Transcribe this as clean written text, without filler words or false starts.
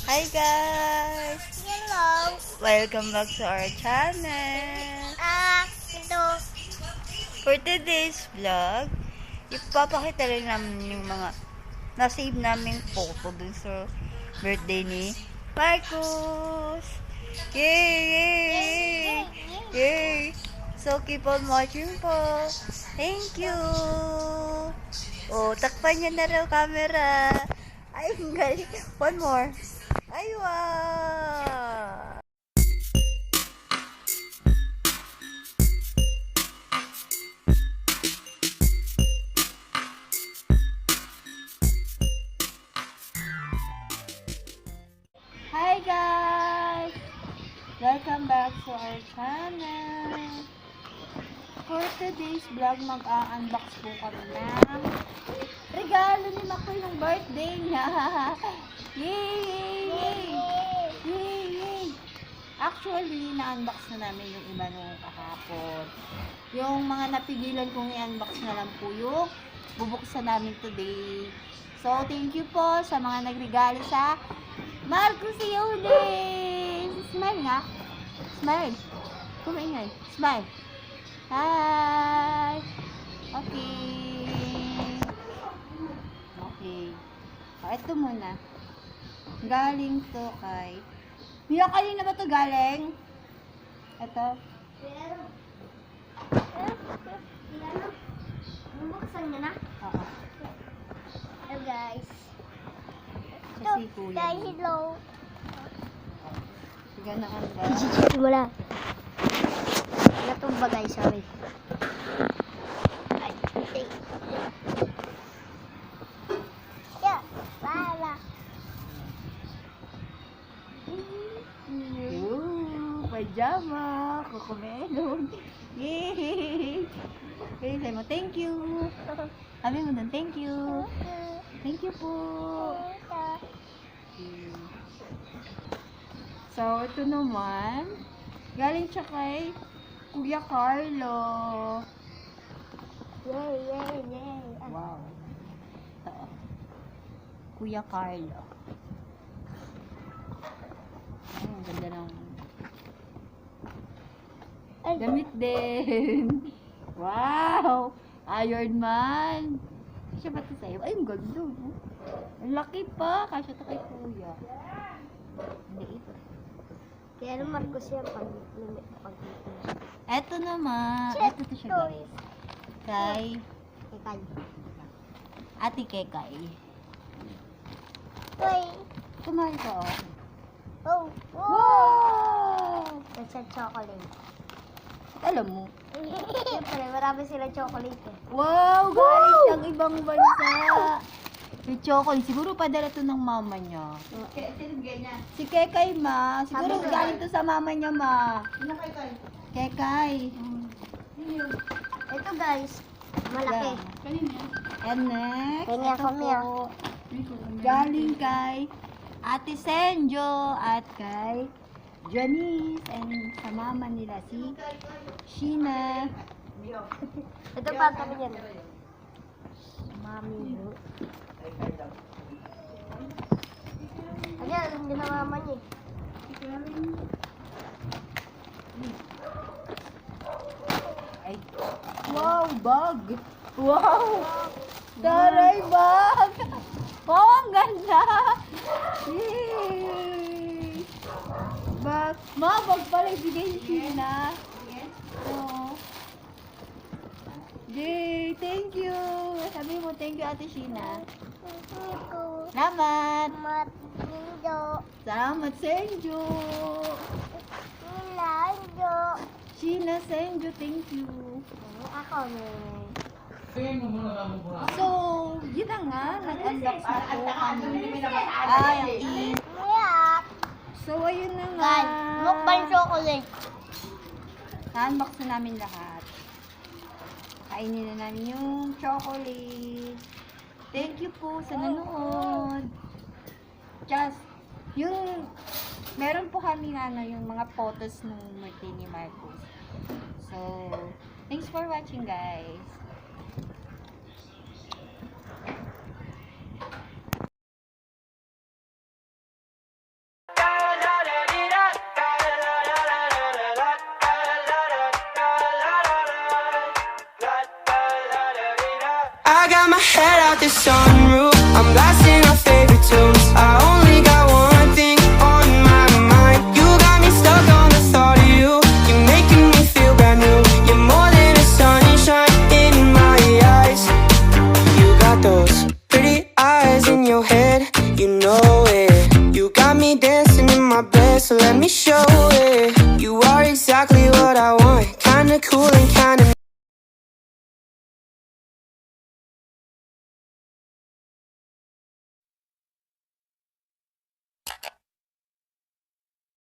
Hi guys! Hello. Welcome back to our channel. Ito. For today's vlog, ipapakita rin namin yung mga na-save naming photo dun sa birthday ni Marcus. Yay! Yay! Yay! So keep on watching po. Thank you! Oh, takpan niya na raw camera. Ay, ang galing. One more. Ay, wow! Hi guys! Welcome back to our channel. For today's vlog, mag-unbox po kami ng regalo ni Makoy ng birthday niya. Yay! Yay! Yay! Yay! Actually, na-unbox na namin yung iba nung kahapon. Yung mga napigilan kong i-unbox na lang po yung bubuksan namin today. So, thank you po sa mga nagregalo sa Marcus Siones! Smile nga. Smile. Kumaingay. Smile. Hi! Okay. Okay. O, ito muna. Galing to kay... Mia, kanina ba to galing? Ito. Bubuksan niya na. Oo. Hello guys. Sa si Kuya. Guys, hello. Sige na ang ba? Ichichiti mo lang. Natumba guys, sorry. Ay, tay. Yeah, wala. Ooh, pajama. Kukumelon. Yay! Okay, say mo, thank you. Sabi mo dun, thank you. Thank you po. So, ito naman, galing siya kay Kuya Carlo. Yay, yay, yay. Wow. Ito. Kuya Carlo. Ay, ang ganda ng damit din. Wow! Iron Man. Siya ba ito sa'yo? Ay, ang ganda. Oh. Ang laki pa. Kasya ito kay Kuya. Hindi ito. Kaya naman Marcos yan pag Eto naman. Eto to siya guys. Kay Kekay. Ate Kekay. Toy. Tumayo ko. Oh. Wow! That's a chocolate. Alam mo. Siyempre, marami sila chocolate eh. Wow! Galing siyang ibang bansa. Yung chocolate. Siguro padala to ng mama niya. Si Kekay, ma. Siguro Sabi ko, galing to sa mama niya, ma. Ano Kekay? Kekay. Ito guys, malaki. And next, Kanya ito kami, po. Galing kay Ate Senjo at kay Janice and sa mama nila si Sheena. Ito pa kami yan. Mami. Ayan, ang ginawa niya. Ay, wow, bag! Wow! Taray, bag! Oh, ang ganda! Yay! Bag! Ma, bag pala ibigay ni Sheena. Oo. Yay! Thank you! Sabi mo, thank you, Ate Sheena. Ito. Salamat! Matindo. Salamat, Senjo! Nilando. Sheena, Senjo, thank you! Ako may. So, yun na nga, nag-unbox na po kami. Ay, ang Yak. So, ayun na nga. Guys, mukbang chocolate. Na-unbox na namin lahat. Kainin na namin yung chocolate. Thank you po sa nanood. Just, yung, meron po kami yung mga photos ng birthday ni Marcos. So, thanks for watching guys. I got my head out the sunroof, I'm blasting our favorite tunes. I only got one thing on my mind. You got me stuck on the thought of you. You're making me feel brand new. You're more than a sunshine in my eyes. You got those pretty eyes in your head, you know it. You got me dancing in my bed, so let me show it. You are exactly what I want, kinda cool and kinda